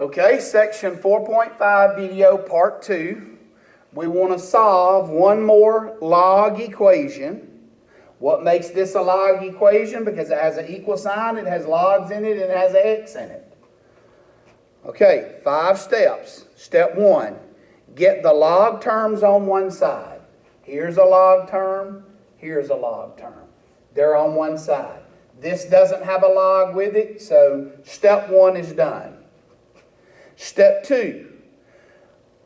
Okay, section 4.5 video part 2. We want to solve one more log equation. What makes this a log equation? Because it has an equal sign, it has logs in it, and it has an x in it. Okay, 5 steps. Step 1, get the log terms on one side. Here's a log term, here's a log term. They're on one side. This doesn't have a log with it, so step 1 is done. Step 2,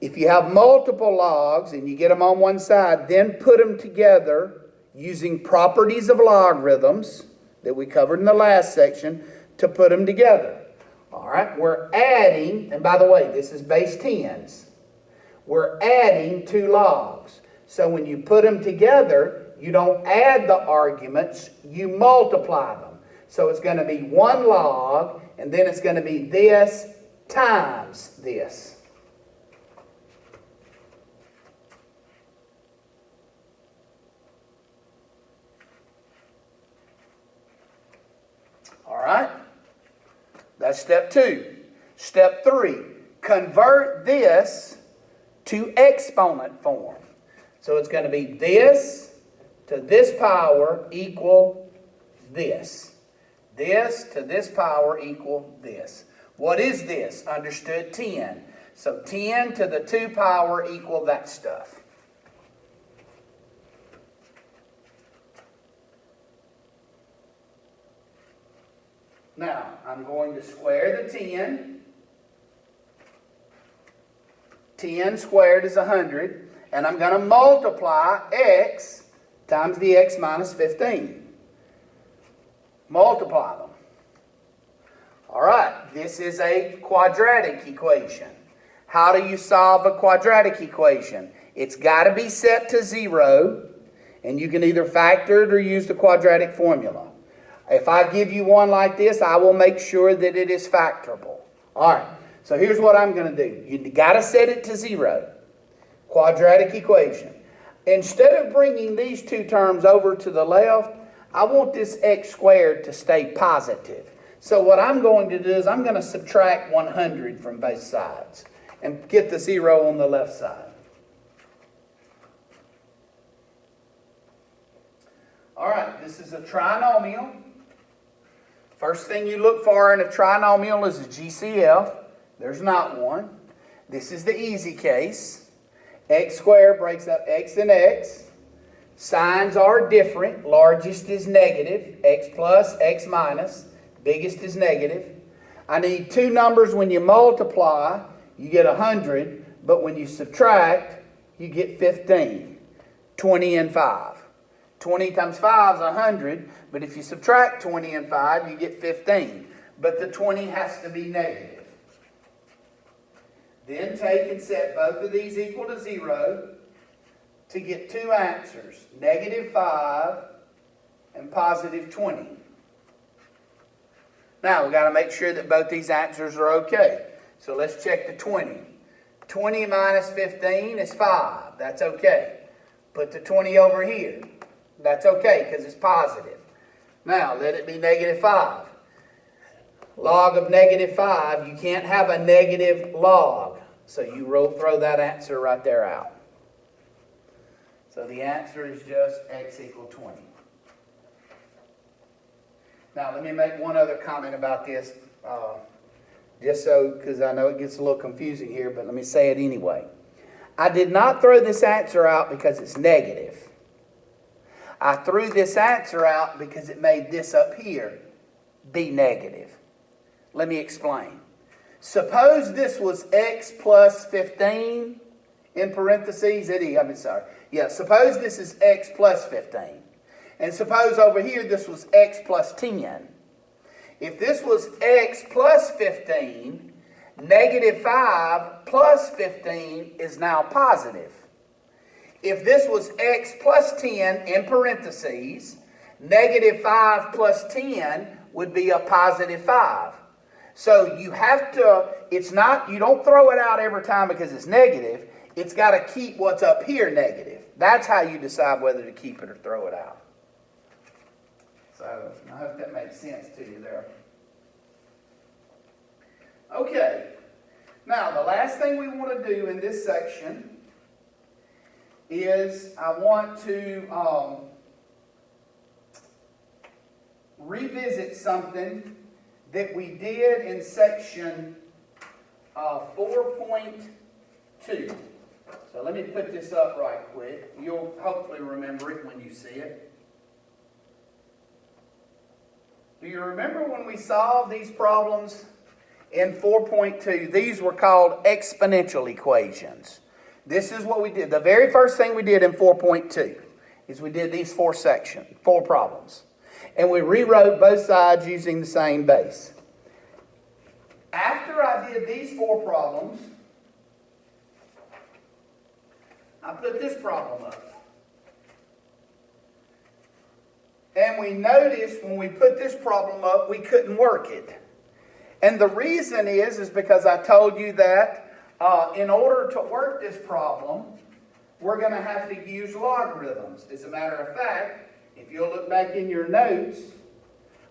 if you have multiple logs and you get them on one side, then put them together using properties of logarithms that we covered in the last section to put them together. All right, we're adding, and by the way, this is base 10s. We're adding 2 logs. So when you put them together, you don't add the arguments, you multiply them. So it's going to be 1 log, and then it's going to be this times this. All right? That's step 2. Step 3, convert this to exponent form. So it's going to be this to this power equal this. This to this power equal this. What is this? Understood 10. So 10 to the 2 power equal that stuff. Now, I'm going to square the 10. 10 squared is 100. And I'm going to multiply x times the x minus 15. Multiply them. All right, this is a quadratic equation. How do you solve a quadratic equation? It's got to be set to 0, and you can either factor it or use the quadratic formula. If I give you one like this, I will make sure that it is factorable. All right, so here's what I'm going to do. You got to set it to 0. Quadratic equation. Instead of bringing these 2 terms over to the left, I want this x squared to stay positive. So what I'm going to do is I'm going to subtract 100 from both sides and get the 0 on the left side. All right, this is a trinomial. First thing you look for in a trinomial is a GCF. There's not one. This is the easy case. X squared breaks up x and x. Signs are different. Largest is negative. X plus, x minus. Biggest is negative. I need 2 numbers. When you multiply, you get 100. But when you subtract, you get 15. 20 and 5. 20 times 5 is 100. But if you subtract 20 and 5, you get 15. But the 20 has to be negative. Then take and set both of these equal to 0 to get 2 answers. Negative 5 and positive 20. Now, we've got to make sure that both these answers are okay. So let's check the 20. 20 minus 15 is 5. That's okay. Put the 20 over here. That's okay because it's positive. Now, let it be negative 5. Log of negative 5, you can't have a negative log. So you throw that answer right there out. So the answer is just x equal 20. Now, let me make one other comment about this, just so, because I know it gets a little confusing here, but let me say it anyway. I did not throw this answer out because it's negative. I threw this answer out because it made this up here be negative. Let me explain. Suppose this was x plus 15 in parentheses. Suppose this is x plus 15. And suppose over here this was x plus 10. If this was x plus 15, negative 5 plus 15 is now positive. If this was x plus 10 in parentheses, negative 5 plus 10 would be a positive 5. So you have to, you don't throw it out every time because it's negative. It's got to keep what's up here negative. That's how you decide whether to keep it or throw it out. So I hope that makes sense to you there. Okay, Now, the last thing we want to do in this section is I want to revisit something that we did in section 4.2. So let me put this up right quick. You'll hopefully remember it when you see it. Do you remember when we solved these problems in 4.2? These were called exponential equations. This is what we did. The very first thing we did in 4.2 is we did these four problems. And we rewrote both sides using the same base. After I did these four problems, I put this problem up. And we noticed when we put this problem up, we couldn't work it. And the reason is because I told you that in order to work this problem, we're going to have to use logarithms. As a matter of fact, if you'll look back in your notes,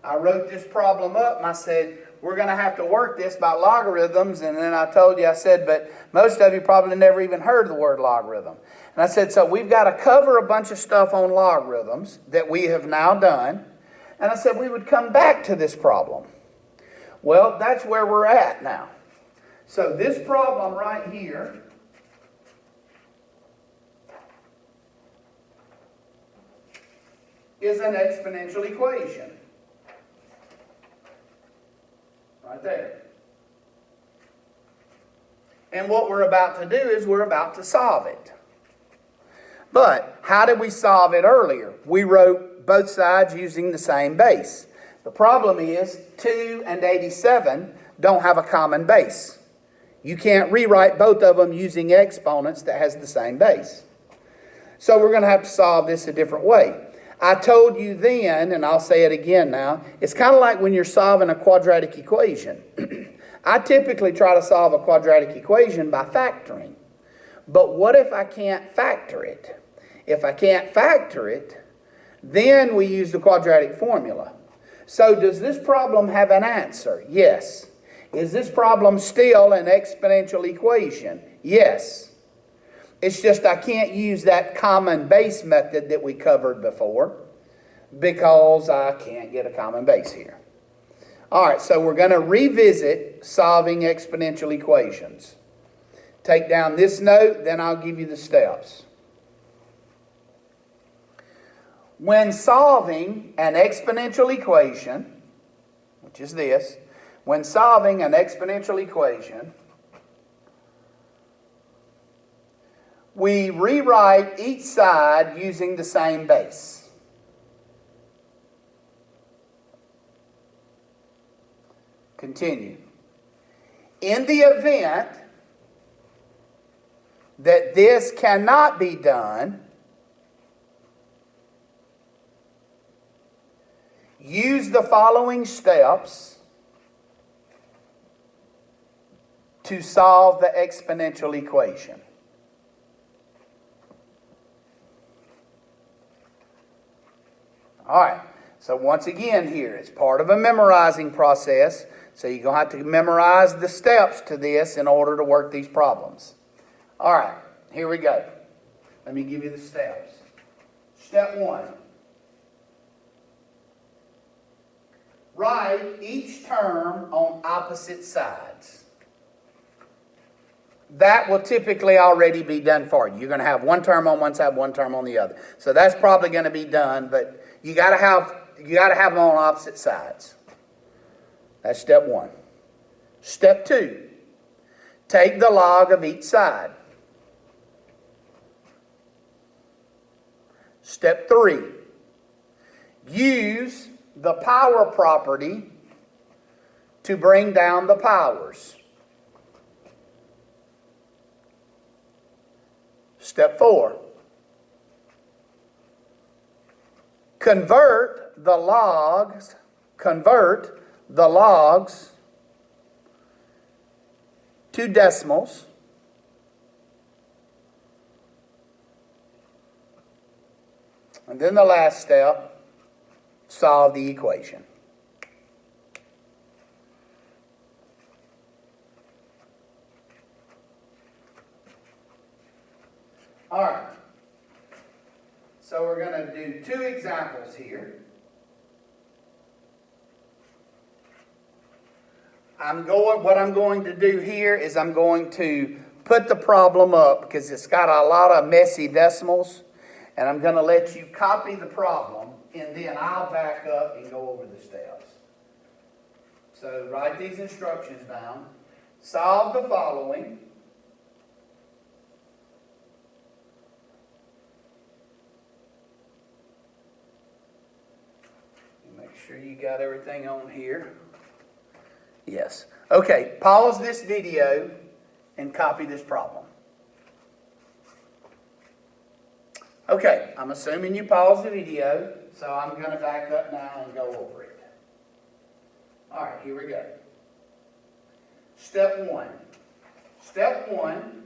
I wrote this problem up and I said, we're going to have to work this by logarithms. And then I told you, I said, but most of you probably never even heard the word logarithm. And I said, so we've got to cover a bunch of stuff on logarithms that we have now done. And I said we would come back to this problem. Well, that's where we're at now. So this problem right here is an exponential equation. Right there. And what we're about to do is we're about to solve it. But how did we solve it earlier? We wrote both sides using the same base. The problem is 2 and 87 don't have a common base. You can't rewrite both of them using exponents that has the same base. So we're going to have to solve this a different way. I told you then, and I'll say it again now, it's kind of like when you're solving a quadratic equation. I typically try to solve a quadratic equation by factoring. But what if I can't factor it? If I can't factor it, then we use the quadratic formula. So does this problem have an answer? Yes. Is this problem still an exponential equation? Yes. It's just I can't use that common base method that we covered before because I can't get a common base here. All right, so we're going to revisit solving exponential equations. Take down this note, then I'll give you the steps. When solving an exponential equation, which is this, when solving an exponential equation, we rewrite each side using the same base. Continue. In the event that this cannot be done, use the following steps to solve the exponential equation. All right, so once again here, it's part of a memorizing process, so you're going to have to memorize the steps to this in order to work these problems. All right, here we go. Let me give you the steps. Step 1. Write each term on opposite sides. That will typically already be done for you. You're going to have one term on one side, one term on the other. So that's probably going to be done, but you got to have them on opposite sides. That's step 1. Step 2. Take the log of each side. Step 3. Use the power property to bring down the powers. Step 4. Convert the logs to decimals. And then the last step, solve the equation. All right. So we're going to do 2 examples here. What I'm going to do here is I'm going to put the problem up because it's got a lot of messy decimals, and I'm going to let you copy the problem, and then I'll back up and go over the steps. So write these instructions down. Solve the following. Make sure you got everything on here. Yes. Okay, pause this video and copy this problem. Okay, I'm assuming you paused the video, so I'm going to back up now and go over it. All right, here we go. Step 1. Step 1,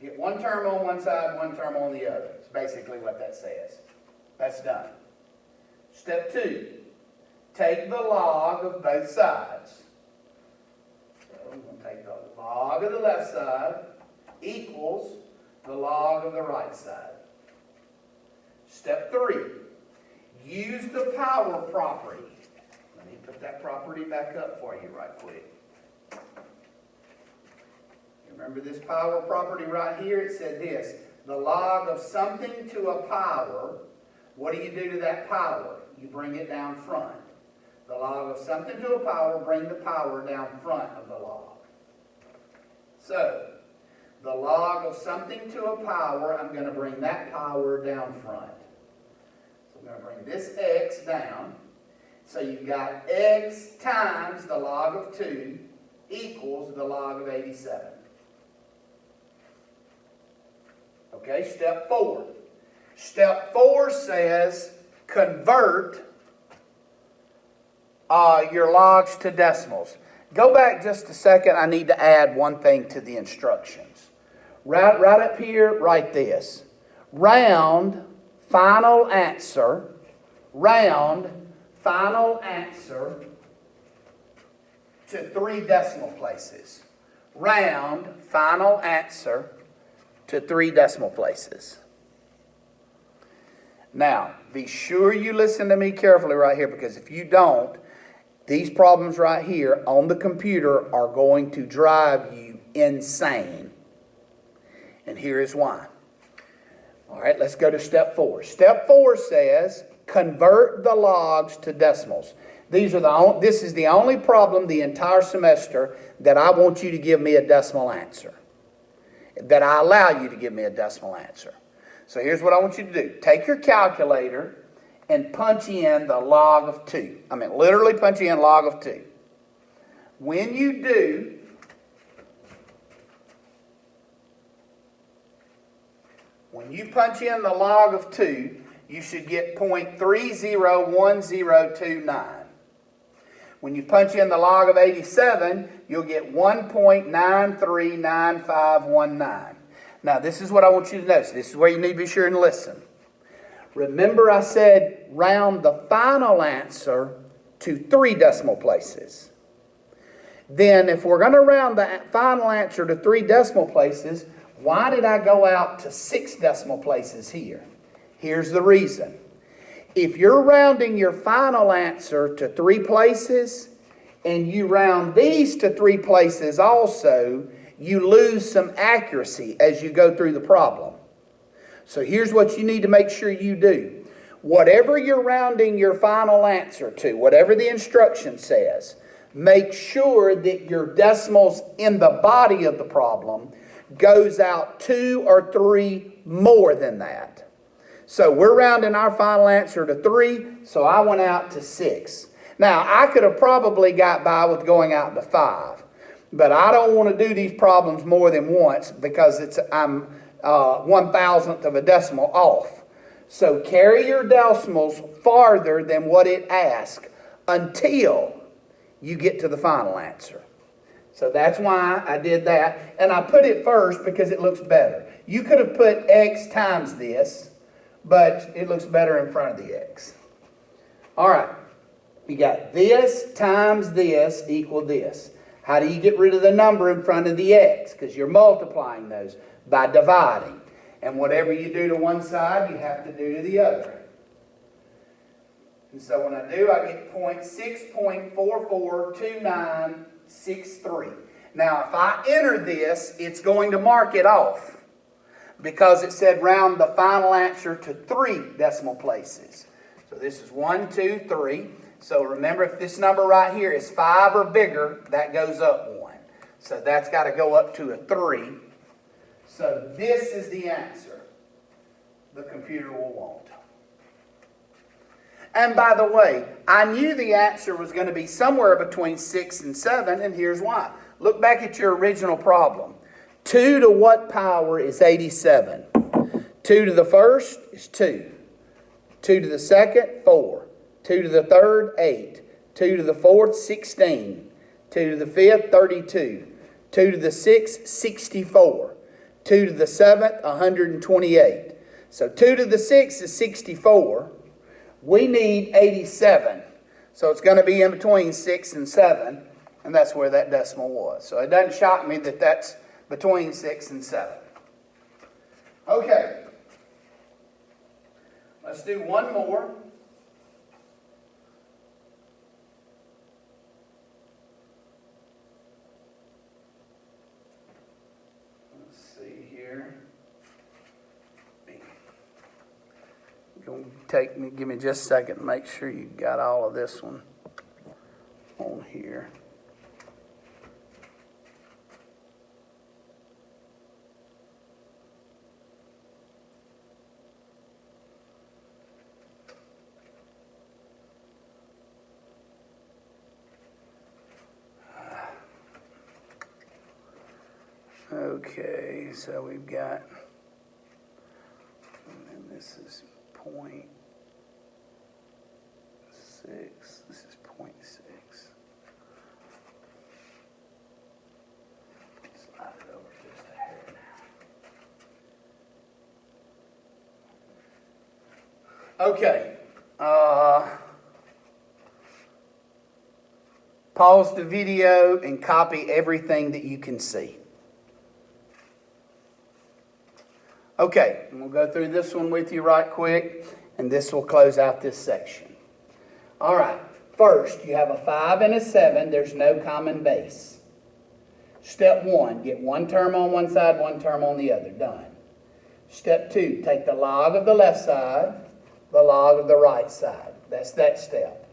get one term on one side, one term on the other. It's basically what that says. That's done. Step 2, take the log of both sides. So I'm going to take the log of the left side equals the log of the right side. Step 3, use the power property. Let me put that property back up for you right quick. Remember this power property right here? It said this, the log of something to a power. What do you do to that power? You bring it down front. The log of something to a power, bring the power down front of the log. So, the log of something to a power, I'm going to bring that power down front. So I'm going to bring this x down. So you've got x times the log of 2 equals the log of 87. Okay, step 4. Step 4 says convert your logs to decimals. Go back just a second. I need to add one thing to the instructions. Right up here, write this. Round final answer. Round final answer to 3 decimal places. Round final answer to 3 decimal places. Now, be sure you listen to me carefully right here, because if you don't, these problems right here on the computer are going to drive you insane. And here is why. All right, let's go to step 4. Step 4 says convert the logs to decimals. This is the only problem the entire semester that I want you to give me a decimal answer. That I allow you to give me a decimal answer. So here's what I want you to do. Take your calculator and punch in the log of 2. I mean, literally punch in log of 2. When you do, when you punch in the log of 2, you should get 0.301029. When you punch in the log of 87, you'll get 1.939519. Now, this is what I want you to notice. This is where you need to be sure and listen. Remember I said round the final answer to 3 decimal places. Then if we're going to round the final answer to 3 decimal places, why did I go out to 6 decimal places here? Here's the reason. If you're rounding your final answer to 3 places, and you round these to 3 places also, you lose some accuracy as you go through the problem. So here's what you need to make sure you do. Whatever you're rounding your final answer to, whatever the instruction says, make sure that your decimals in the body of the problem goes out 2 or 3 more than that. So we're rounding our final answer to 3, so I went out to 6. Now, I could have probably got by with going out to 5, but I don't want to do these problems more than once because I'm 1,000th of a decimal off. So carry your decimals farther than what it asks until you get to the final answer. So that's why I did that. And I put it first because it looks better. You could have put x times this, but it looks better in front of the x. All right. You got this times this equal this. How do you get rid of the number in front of the x? Because you're multiplying those by dividing. And whatever you do to one side, you have to do to the other. And so when I do, I get 0.6.442963. Now, if I enter this, it's going to mark it off because it said round the final answer to 3 decimal places. So this is 1, 2, 3. So remember, if this number right here is 5 or bigger, that goes up 1. So that's got to go up to a 3. So this is the answer the computer will want. And by the way, I knew the answer was going to be somewhere between 6 and 7, and here's why. Look back at your original problem. 2 to what power is 87? 2 to the first is 2. 2 to the second, 4. 2 to the third, 8. 2 to the fourth, 16. 2 to the fifth, 32. 2 to the sixth, 64. 2 to the seventh, 128. So 2 to the sixth is 64. We need 87. So it's going to be in between 6 and 7. And that's where that decimal was. So it doesn't shock me that that's between 6 and 7. Okay. Let's do one more. Let's see here. Give me just a second to make sure you got all of this one on here. Okay, so we've got, and this is 0.6, this is 0.6. Slide it over just a hair now. Okay, pause the video and copy everything that you can see. Okay, and we'll go through this one with you right quick, and this will close out this section. All right, first, you have a 5 and a 7. There's no common base. Step 1, get one term on one side, one term on the other. Done. Step 2, take the log of the left side, the log of the right side. That's that step.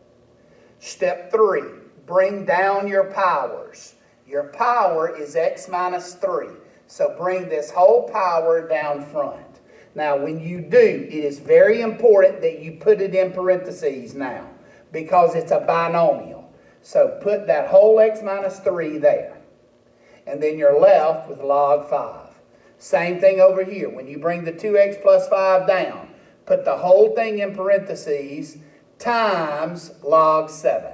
Step 3, bring down your powers. Your power is x minus 3. So bring this whole power down front. Now when you do, it is very important that you put it in parentheses now because it's a binomial. So put that whole x minus 3 there. And then you're left with log 5. Same thing over here. When you bring the 2x plus 5 down, put the whole thing in parentheses times log 7.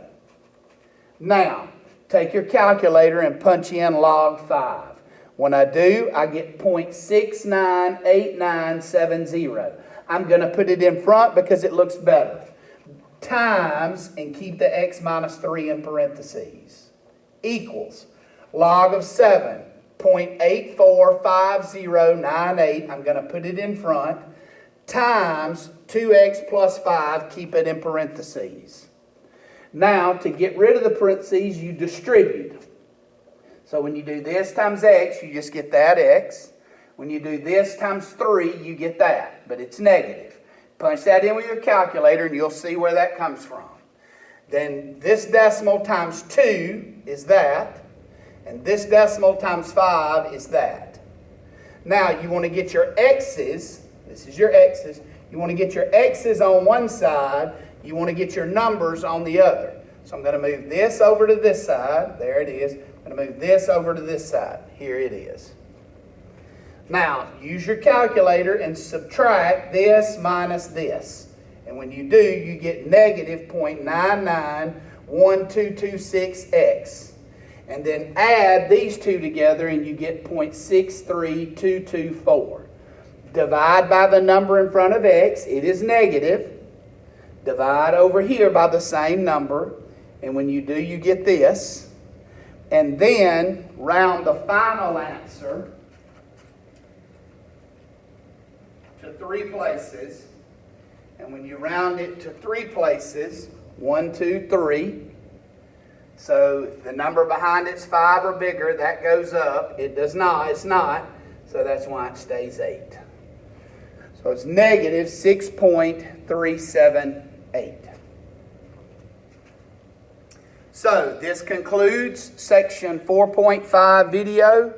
Now, take your calculator and punch in log 5. When I do, I get 0.698970. I'm going to put it in front because it looks better. Times, and keep the x minus 3 in parentheses, equals log of 7, 0.845098. I'm going to put it in front. Times 2x plus 5, keep it in parentheses. Now, to get rid of the parentheses, you distribute. So when you do this times x, you just get that x. When you do this times 3, you get that, but it's negative. Punch that in with your calculator and you'll see where that comes from. Then this decimal times 2 is that, and this decimal times 5 is that. Now you want to get your x's, this is your x's, you want to get your x's on one side, you want to get your numbers on the other. So I'm going to move this over to this side, there it is. I'm going to move this over to this side. Here it is. Now, use your calculator and subtract this minus this. And when you do, you get negative 0.991226x. And then add these two together and you get 0.63224. Divide by the number in front of x. It is negative. Divide over here by the same number. And when you do, you get this. And then round the final answer to 3 places. And when you round it to 3 places, 1, 2, 3. So the number behind it's 5 or bigger, that goes up. It does not, it's not. So that's why it stays 8. So it's negative 6.378. So this concludes section 4.5 video.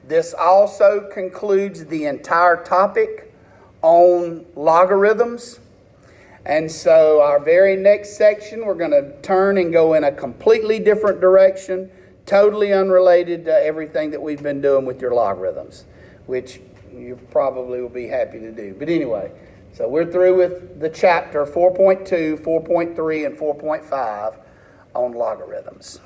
This also concludes the entire topic on logarithms. And so our very next section, we're going to turn and go in a completely different direction, totally unrelated to everything that we've been doing with your logarithms, which you probably will be happy to do. But anyway, so we're through with the chapter 4.2, 4.3, and 4.5 on logarithms.